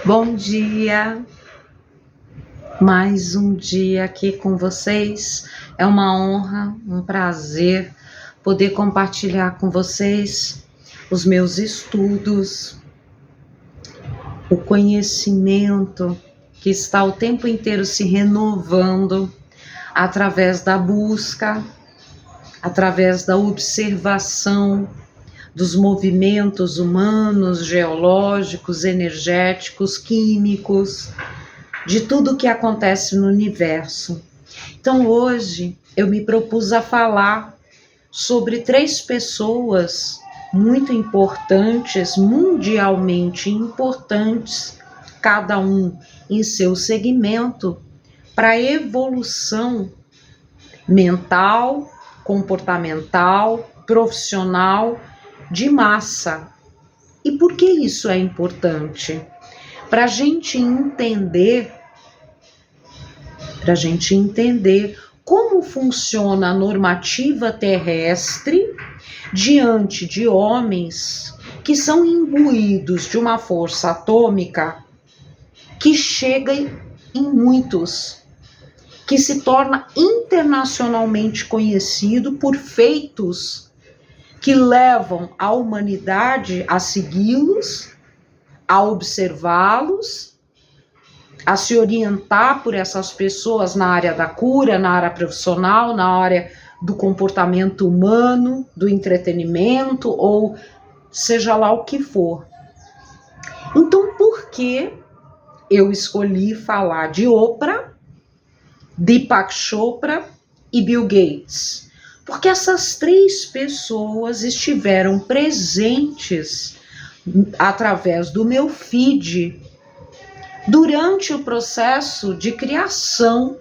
Bom dia, mais um dia aqui com vocês. É uma honra, um prazer poder compartilhar com vocês os meus estudos, o conhecimento que está o tempo inteiro se renovando através da busca, através da observação dos movimentos humanos, geológicos, energéticos, químicos, de tudo que acontece no universo. Então hoje eu me propus a falar sobre 3 pessoas muito importantes, mundialmente importantes, cada um em seu segmento, para a evolução mental, comportamental, profissional, de massa. E por que isso é importante? Para a gente entender como funciona a normativa terrestre diante de homens que são imbuídos de uma força atômica que chega em muitos, que se torna internacionalmente conhecido por feitos que levam a humanidade a segui-los, a observá-los, a se orientar por essas pessoas na área da cura, na área profissional, na área do comportamento humano, do entretenimento, ou seja lá o que for. Então, por que eu escolhi falar de Oprah, Deepak Chopra e Bill Gates? Porque essas 3 pessoas estiveram presentes através do meu feed durante o processo de criação.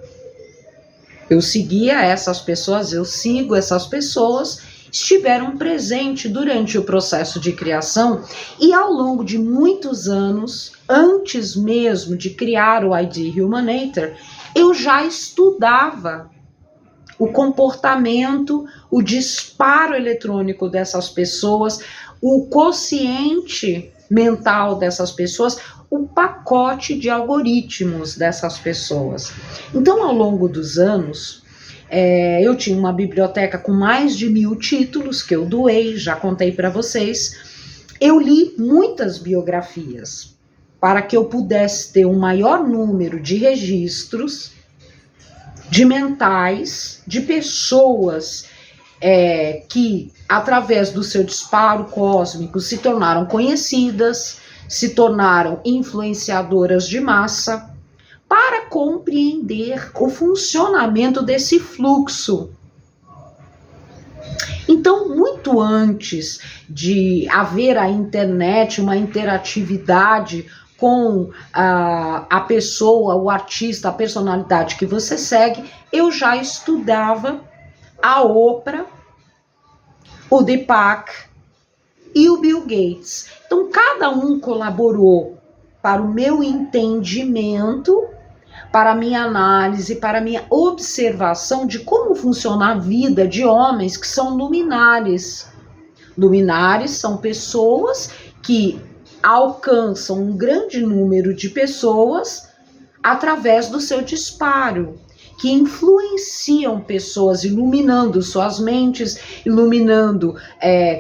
Eu seguia essas pessoas, eu sigo essas pessoas, estiveram presentes durante o processo de criação e ao longo de muitos anos, antes mesmo de criar o ID Humanator, eu já estudava o comportamento, o disparo eletrônico dessas pessoas, o quociente mental dessas pessoas, o pacote de algoritmos dessas pessoas. Então, ao longo dos anos, eu tinha uma biblioteca com mais de 1000 títulos que eu doei, já contei para vocês. Eu li muitas biografias para que eu pudesse ter um maior número de registros de mentais, de pessoas que, através do seu disparo cósmico, se tornaram conhecidas, se tornaram influenciadoras de massa, para compreender o funcionamento desse fluxo. Então, muito antes de haver a internet, uma interatividade com a pessoa, o artista, a personalidade que você segue, eu já estudava a Oprah, o Deepak e o Bill Gates. Então, cada um colaborou para o meu entendimento, para a minha análise, para a minha observação de como funciona a vida de homens que são luminares. Luminares são pessoas que alcançam um grande número de pessoas através do seu disparo, que influenciam pessoas, iluminando suas mentes, iluminando,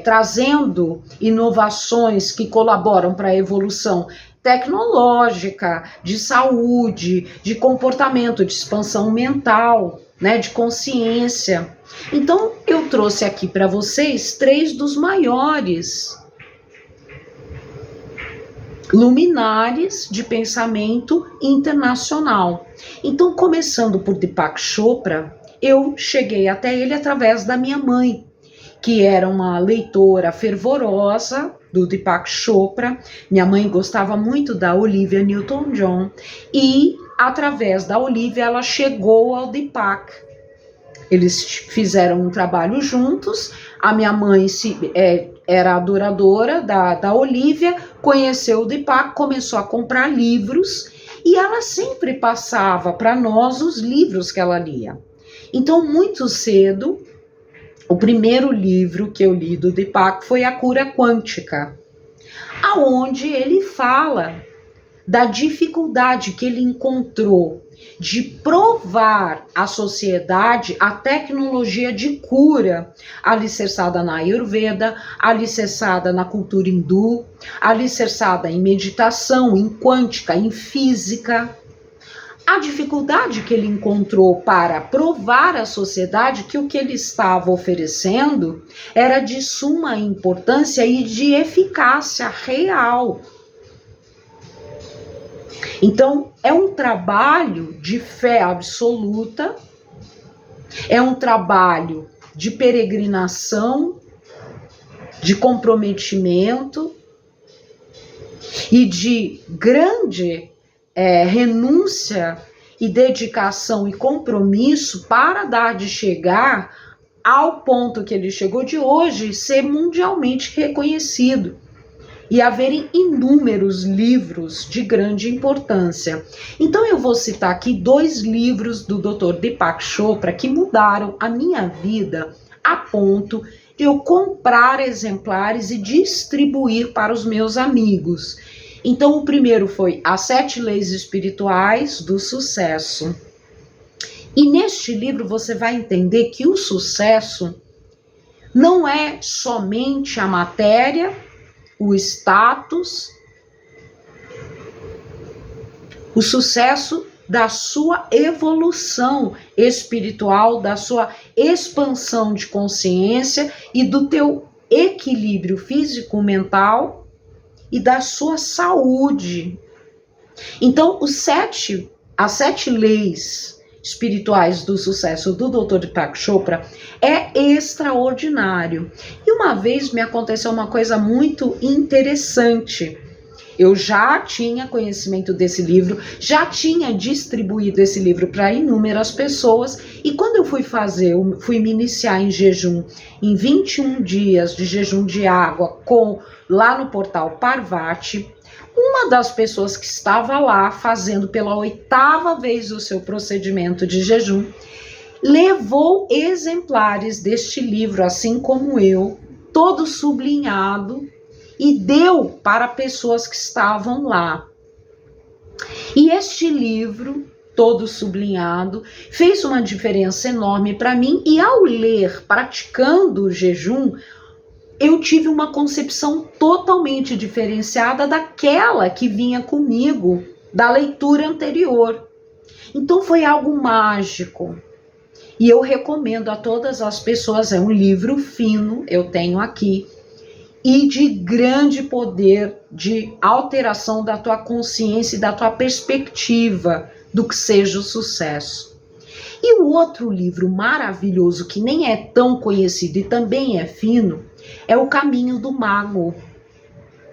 trazendo inovações que colaboram para a evolução tecnológica, de saúde, de comportamento, de expansão mental, né, de consciência. Então, eu trouxe aqui para vocês 3 dos maiores luminares de pensamento internacional. Então, começando por Deepak Chopra, eu cheguei até ele através da minha mãe, que era uma leitora fervorosa do Deepak Chopra. Minha mãe gostava muito da Olivia Newton-John e, através da Olivia, ela chegou ao Deepak. Eles fizeram um trabalho juntos. A minha mãe era adoradora da Olivia, conheceu o Deepak, começou a comprar livros e ela sempre passava para nós os livros que ela lia. Então, muito cedo, o primeiro livro que eu li do Deepak foi A Cura Quântica, aonde ele fala da dificuldade que ele encontrou de provar à sociedade a tecnologia de cura, alicerçada na Ayurveda, alicerçada na cultura hindu, alicerçada em meditação, em quântica, em física. A dificuldade que ele encontrou para provar à sociedade que o que ele estava oferecendo era de suma importância e de eficácia real. Então, é um trabalho de fé absoluta, é um trabalho de peregrinação, de comprometimento e de grande renúncia e dedicação e compromisso para dar de chegar ao ponto que ele chegou de hoje ser mundialmente reconhecido e haverem inúmeros livros de grande importância. Então eu vou citar aqui 2 livros do Dr. Deepak Chopra que mudaram a minha vida a ponto de eu comprar exemplares e distribuir para os meus amigos. Então, o primeiro foi As 7 Leis Espirituais do Sucesso. E neste livro você vai entender que o sucesso não é somente a matéria, o status, o sucesso da sua evolução espiritual, da sua expansão de consciência e do teu equilíbrio físico-mental e da sua saúde. Então, as 7 leis espirituais do sucesso do Dr. Deepak Chopra é extraordinário. E uma vez me aconteceu uma coisa muito interessante. Eu já tinha conhecimento desse livro, já tinha distribuído esse livro para inúmeras pessoas, e quando eu fui me iniciar em jejum, em 21 dias de jejum de água, lá no portal Parvati, uma das pessoas que estava lá fazendo pela 8ª vez o seu procedimento de jejum, levou exemplares deste livro, assim como eu, todo sublinhado, e deu para pessoas que estavam lá. E este livro, todo sublinhado, fez uma diferença enorme para mim, e ao ler, praticando o jejum, eu tive uma concepção totalmente diferenciada daquela que vinha comigo da leitura anterior. Então foi algo mágico. E eu recomendo a todas as pessoas, é um livro fino, eu tenho aqui, e de grande poder de alteração da tua consciência e da tua perspectiva do que seja o sucesso. E o outro livro maravilhoso, que nem é tão conhecido e também é fino, é O Caminho do Mago.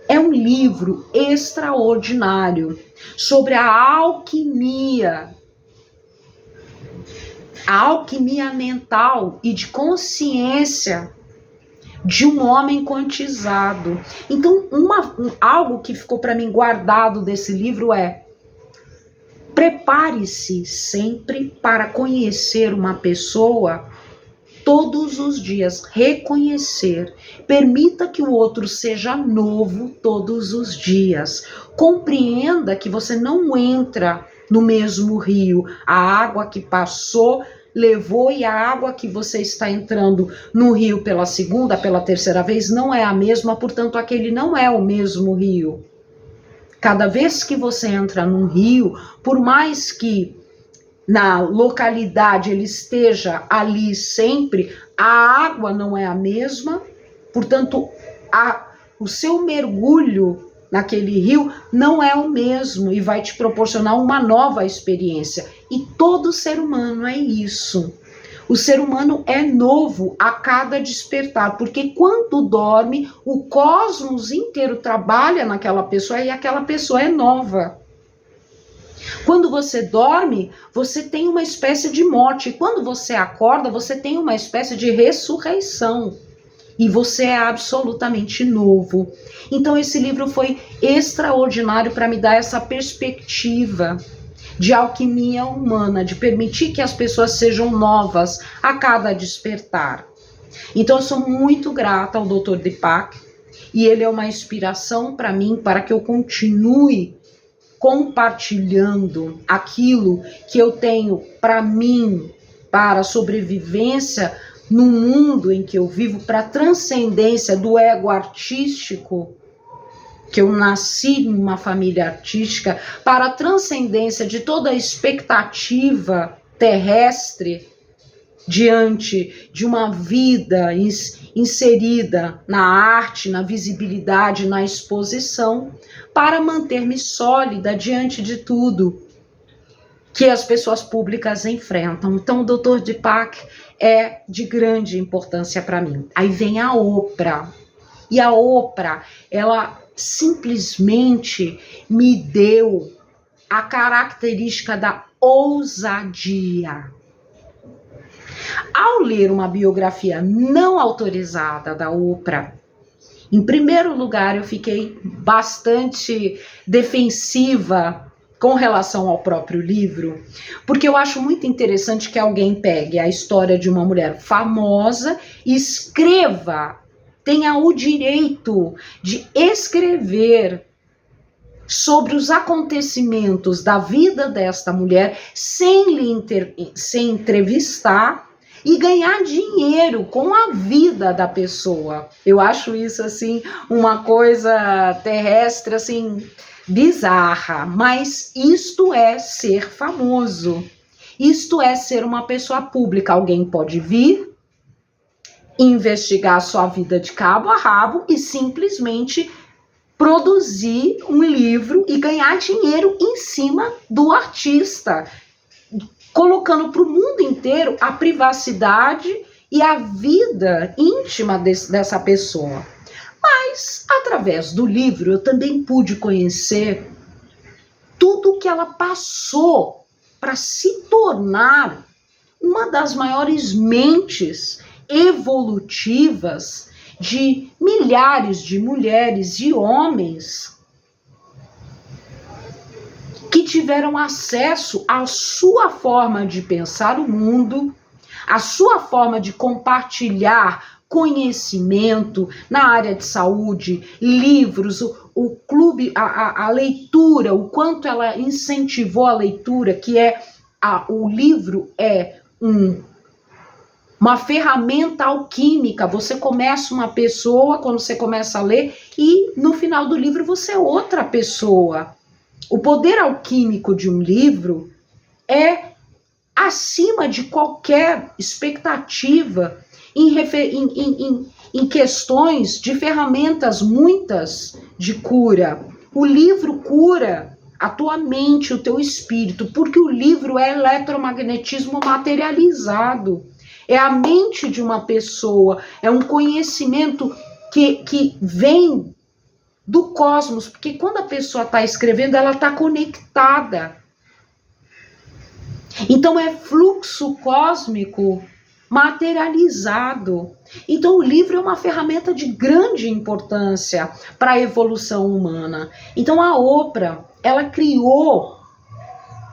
É um livro extraordinário sobre a alquimia mental e de consciência de um homem quantizado. Então, algo que ficou para mim guardado desse livro é: prepare-se sempre para conhecer uma pessoa todos os dias, reconhecer. Permita que o outro seja novo todos os dias. Compreenda que você não entra no mesmo rio. A água que passou levou, e a água que você está entrando no rio pela 2ª, pela 3ª vez não é a mesma, portanto aquele não é o mesmo rio. Cada vez que você entra num rio, por mais que na localidade ele esteja ali sempre, a água não é a mesma, portanto o seu mergulho naquele rio não é o mesmo e vai te proporcionar uma nova experiência. E todo ser humano é isso. O ser humano é novo a cada despertar, porque quando dorme, o cosmos inteiro trabalha naquela pessoa e aquela pessoa é nova. Quando você dorme, você tem uma espécie de morte. E quando você acorda, você tem uma espécie de ressurreição. E você é absolutamente novo. Então esse livro foi extraordinário para me dar essa perspectiva de alquimia humana, de permitir que as pessoas sejam novas a cada despertar. Então eu sou muito grata ao Dr. Deepak, e ele é uma inspiração para mim, para que eu continue compartilhando aquilo que eu tenho para mim, para a sobrevivência no mundo em que eu vivo, para a transcendência do ego artístico, que eu nasci em uma família artística, para a transcendência de toda a expectativa terrestre diante de uma vida inserida na arte, na visibilidade, na exposição, para manter-me sólida diante de tudo que as pessoas públicas enfrentam. Então, o Dr. Deepak é de grande importância para mim. Aí vem a Oprah. E a Oprah, ela simplesmente me deu a característica da ousadia. Ao ler uma biografia não autorizada da Oprah, em primeiro lugar, eu fiquei bastante defensiva com relação ao próprio livro, porque eu acho muito interessante que alguém pegue a história de uma mulher famosa e escreva, tenha o direito de escrever sobre os acontecimentos da vida desta mulher sem entrevistar e ganhar dinheiro com a vida da pessoa. Eu acho isso, assim, uma coisa terrestre, assim, bizarra. Mas isto é ser famoso. Isto é ser uma pessoa pública. Alguém pode vir, investigar a sua vida de cabo a rabo e simplesmente produzir um livro e ganhar dinheiro em cima do artista, colocando para o mundo inteiro a privacidade e a vida íntima dessa pessoa. Mas, através do livro, eu também pude conhecer tudo o que ela passou para se tornar uma das maiores mentes evolutivas de milhares de mulheres e homens que tiveram acesso à sua forma de pensar o mundo, à sua forma de compartilhar conhecimento na área de saúde, livros, o clube, a leitura, o quanto ela incentivou a leitura, que é o livro é uma ferramenta alquímica. Você começa uma pessoa, quando você começa a ler, e no final do livro você é outra pessoa. O poder alquímico de um livro é acima de qualquer expectativa em questões de ferramentas muitas de cura. O livro cura a tua mente, o teu espírito, porque o livro é eletromagnetismo materializado. É a mente de uma pessoa, é um conhecimento que vem do cosmos, porque quando a pessoa está escrevendo, ela está conectada. Então é fluxo cósmico materializado. Então o livro é uma ferramenta de grande importância para a evolução humana. Então a Oprah, ela criou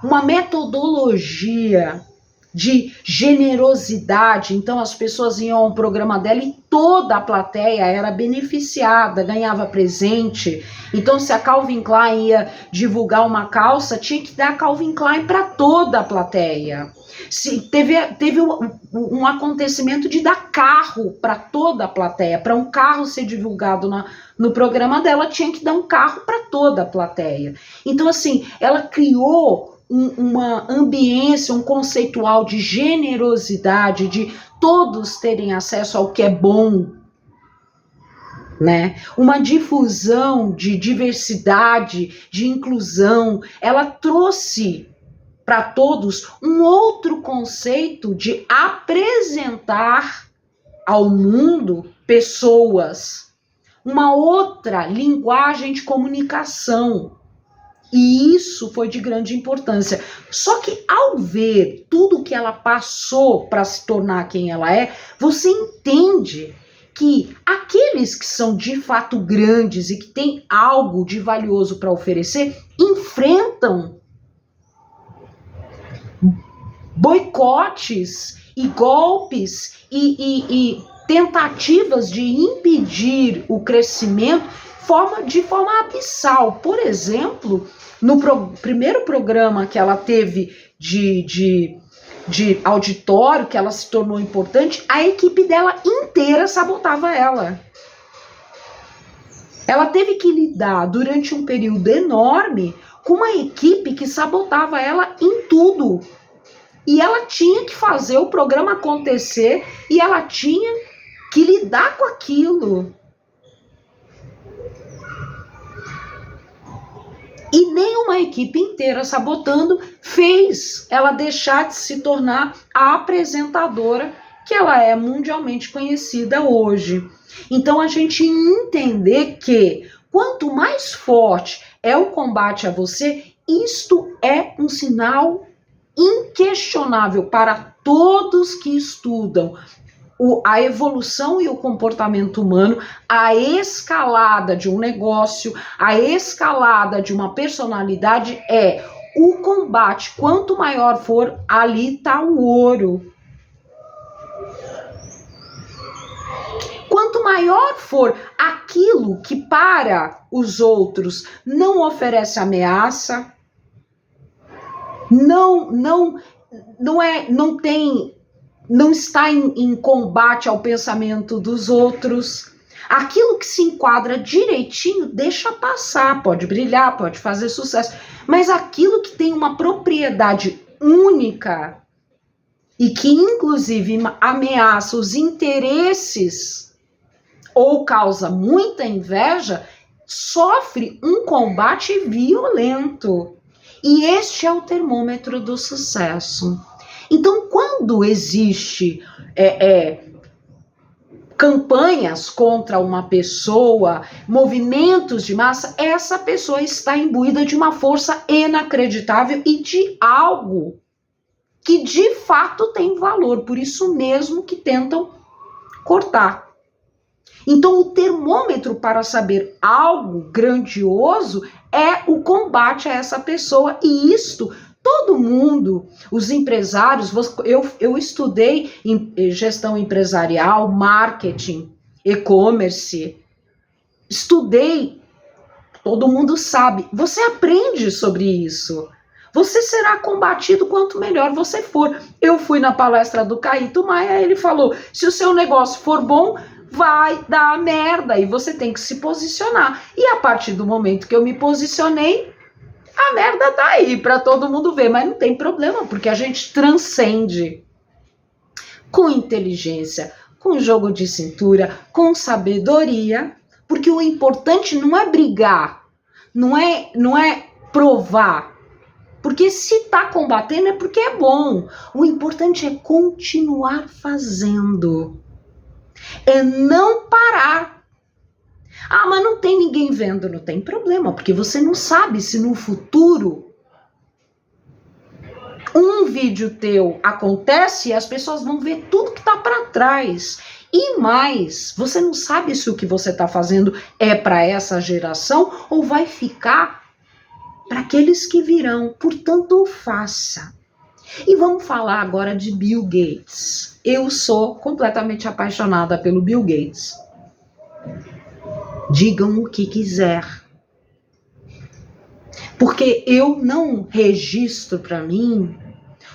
uma metodologia de generosidade. Então as pessoas iam ao programa dela e toda a plateia era beneficiada, ganhava presente. Então se a Calvin Klein ia divulgar uma calça, tinha que dar Calvin Klein para toda a plateia. Se teve um acontecimento de dar carro para toda a plateia, para um carro ser divulgado no programa dela, tinha que dar um carro para toda a plateia. Então assim, ela criou uma ambiência, um conceitual de generosidade, de todos terem acesso ao que é bom, né? Uma difusão de diversidade, de inclusão. Ela trouxe para todos um outro conceito de apresentar ao mundo pessoas, uma outra linguagem de comunicação. E isso foi de grande importância. Só que ao ver tudo que ela passou para se tornar quem ela é, você entende que aqueles que são de fato grandes e que têm algo de valioso para oferecer, enfrentam boicotes e golpes e tentativas de impedir o crescimento de forma abissal. Por exemplo, no primeiro programa que ela teve de auditório, que ela se tornou importante, a equipe dela inteira sabotava ela. Ela teve que lidar durante um período enorme com uma equipe que sabotava ela em tudo. E ela tinha que fazer o programa acontecer e ela tinha que lidar com aquilo. E nenhuma equipe inteira sabotando fez ela deixar de se tornar a apresentadora que ela é mundialmente conhecida hoje. Então a gente entender que quanto mais forte é o combate a você, isto é um sinal inquestionável para todos que estudam a evolução e o comportamento humano, a escalada de um negócio, a escalada de uma personalidade é o combate. Quanto maior for, ali está o ouro. Quanto maior for aquilo que para os outros não oferece ameaça, não está em combate ao pensamento dos outros, aquilo que se enquadra direitinho, deixa passar, pode brilhar, pode fazer sucesso, mas aquilo que tem uma propriedade única e que inclusive ameaça os interesses ou causa muita inveja, sofre um combate violento. E este é o termômetro do sucesso. Então, quando existe campanhas contra uma pessoa, movimentos de massa, essa pessoa está imbuída de uma força inacreditável e de algo que de fato tem valor, por isso mesmo que tentam cortar. Então, o termômetro para saber algo grandioso é o combate a essa pessoa. E isto, todo mundo, os empresários, eu estudei em gestão empresarial, marketing, e-commerce, estudei, todo mundo sabe, você aprende sobre isso. Você será combatido quanto melhor você for. Eu fui na palestra do Caíto Maia, ele falou, se o seu negócio for bom, vai dar merda e você tem que se posicionar. E a partir do momento que eu me posicionei, a merda tá aí para todo mundo ver, mas não tem problema, porque a gente transcende com inteligência, com jogo de cintura, com sabedoria, porque o importante não é brigar, não é provar, porque se tá combatendo é porque é bom. O importante é continuar fazendo. É não parar. Ah, mas não tem ninguém vendo. Não tem problema, porque você não sabe se no futuro um vídeo teu acontece e as pessoas vão ver tudo que tá para trás. E mais, você não sabe se o que você tá fazendo é para essa geração ou vai ficar para aqueles que virão. Portanto, faça. E vamos falar agora de Bill Gates. Eu sou completamente apaixonada pelo Bill Gates. Digam o que quiser. Porque eu não registro para mim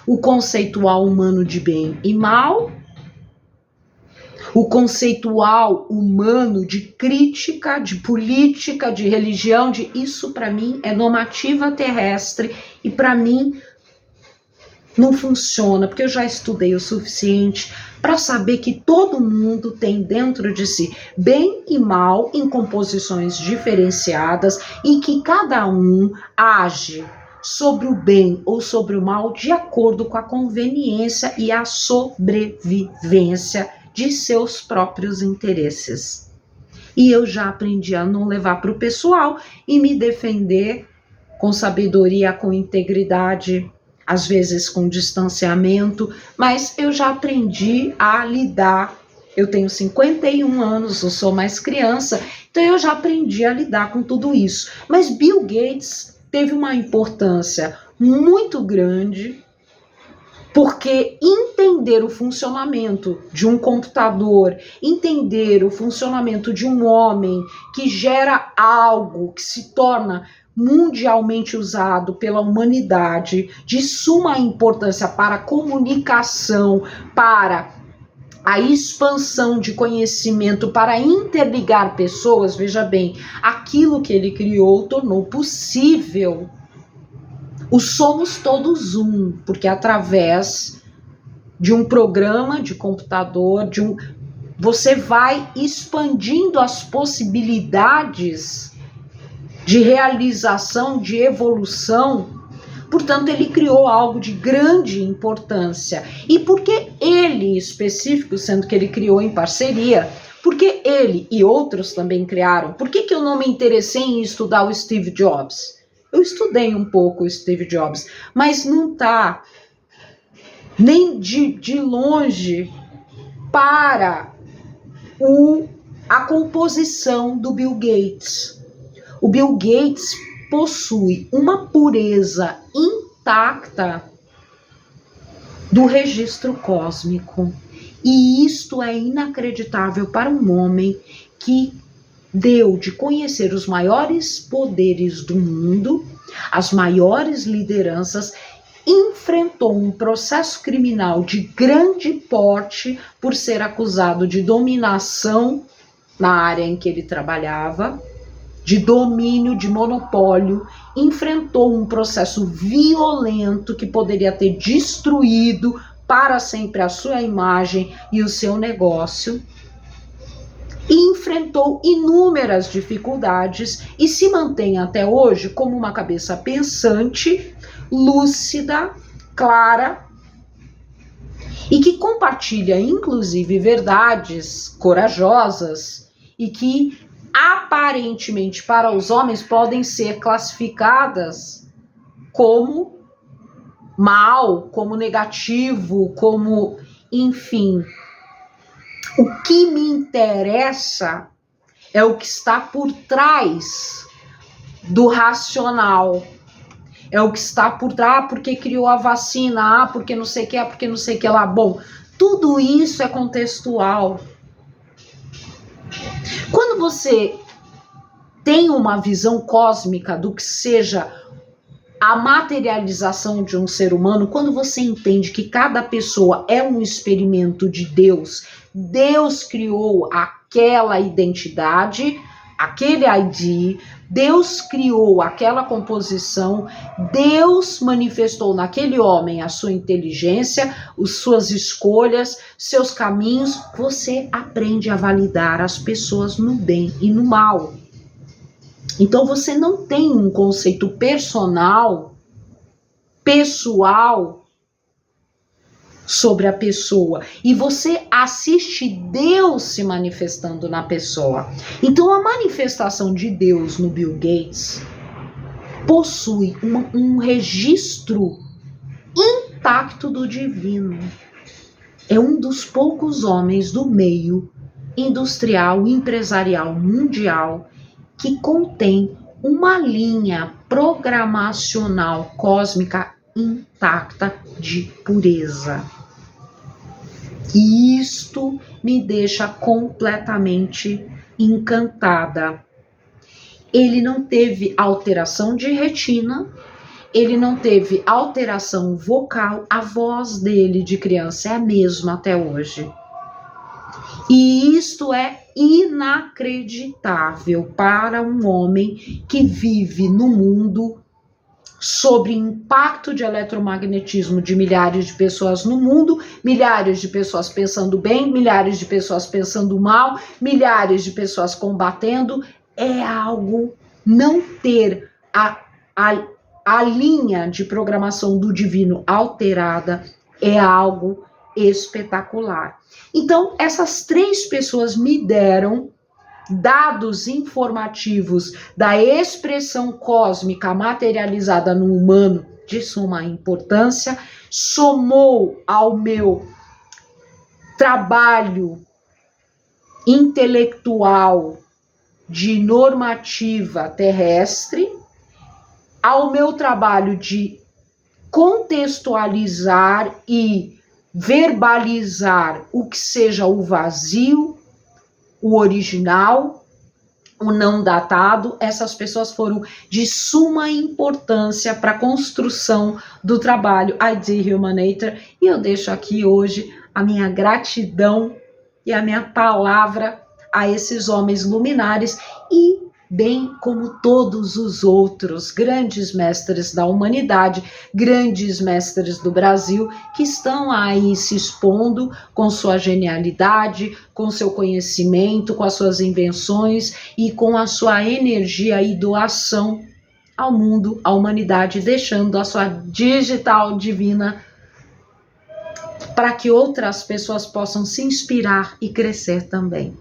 o conceitual humano de bem e mal, o conceitual humano de crítica, de política, de religião, isso para mim é normativa terrestre e para mim não funciona, porque eu já estudei o suficiente para saber que todo mundo tem dentro de si bem e mal em composições diferenciadas e que cada um age sobre o bem ou sobre o mal de acordo com a conveniência e a sobrevivência de seus próprios interesses. E eu já aprendi a não levar para o pessoal e me defender com sabedoria, com integridade, às vezes com distanciamento, mas eu já aprendi a lidar. Eu tenho 51 anos, eu sou mais criança, então eu já aprendi a lidar com tudo isso. Mas Bill Gates teve uma importância muito grande Porque entender o funcionamento de um computador, entender o funcionamento de um homem que gera algo que se torna mundialmente usado pela humanidade, de suma importância para a comunicação, para a expansão de conhecimento, para interligar pessoas, veja bem, aquilo que ele criou tornou possível o Somos Todos Um, porque através de um programa de computador, você vai expandindo as possibilidades de realização, de evolução. Portanto, ele criou algo de grande importância. E por que ele específico, sendo que ele criou em parceria, porque ele e outros também criaram? Por que eu não me interessei em estudar o Steve Jobs? Eu estudei um pouco o Steve Jobs, mas não está nem de longe para a composição do Bill Gates. O Bill Gates possui uma pureza intacta do registro cósmico. E isto é inacreditável para um homem que deu de conhecer os maiores poderes do mundo, as maiores lideranças, enfrentou um processo criminal de grande porte por ser acusado de dominação na área em que ele trabalhava, de domínio, de monopólio, enfrentou um processo violento que poderia ter destruído para sempre a sua imagem e o seu negócio, e enfrentou inúmeras dificuldades e se mantém até hoje como uma cabeça pensante, lúcida, clara, e que compartilha inclusive verdades corajosas e que aparentemente para os homens podem ser classificadas como mal, como negativo, como, enfim. O que me interessa é o que está por trás do racional. É o que está por trás, porque criou a vacina, porque não sei o que, porque não sei o que lá. Bom, tudo isso é contextual. Quando você tem uma visão cósmica do que seja a materialização de um ser humano, quando você entende que cada pessoa é um experimento de Deus, Deus criou aquela identidade, aquele ID, Deus criou aquela composição, Deus manifestou naquele homem a sua inteligência, as suas escolhas, seus caminhos, você aprende a validar as pessoas no bem e no mal. Então você não tem um conceito pessoal sobre a pessoa, e você assiste Deus se manifestando na pessoa. Então a manifestação de Deus no Bill Gates possui um registro intacto do divino. É um dos poucos homens do meio industrial, empresarial, mundial que contém uma linha programacional cósmica intacta de pureza. E isto me deixa completamente encantada. Ele não teve alteração de retina, ele não teve alteração vocal, a voz dele de criança é a mesma até hoje. E isto é inacreditável para um homem que vive no mundo sobre impacto de eletromagnetismo de milhares de pessoas no mundo, milhares de pessoas pensando bem, milhares de pessoas pensando mal, milhares de pessoas combatendo. É algo, não ter a linha de programação do divino alterada é algo espetacular. Então, essas três pessoas me deram dados informativos da expressão cósmica materializada no humano de suma importância, somou ao meu trabalho intelectual de normativa terrestre, ao meu trabalho de contextualizar e verbalizar o que seja o vazio, o original, o não datado. Essas pessoas foram de suma importância para a construção do trabalho ID Humanator, e eu deixo aqui hoje a minha gratidão e a minha palavra a esses homens luminares, e bem como todos os outros grandes mestres da humanidade, grandes mestres do Brasil, que estão aí se expondo com sua genialidade, com seu conhecimento, com as suas invenções e com a sua energia e doação ao mundo, à humanidade, deixando a sua digital divina para que outras pessoas possam se inspirar e crescer também.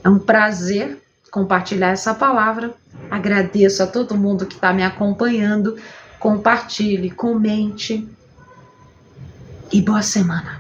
É um prazer compartilhar essa palavra. Agradeço a todo mundo que está me acompanhando. Compartilhe, comente e boa semana.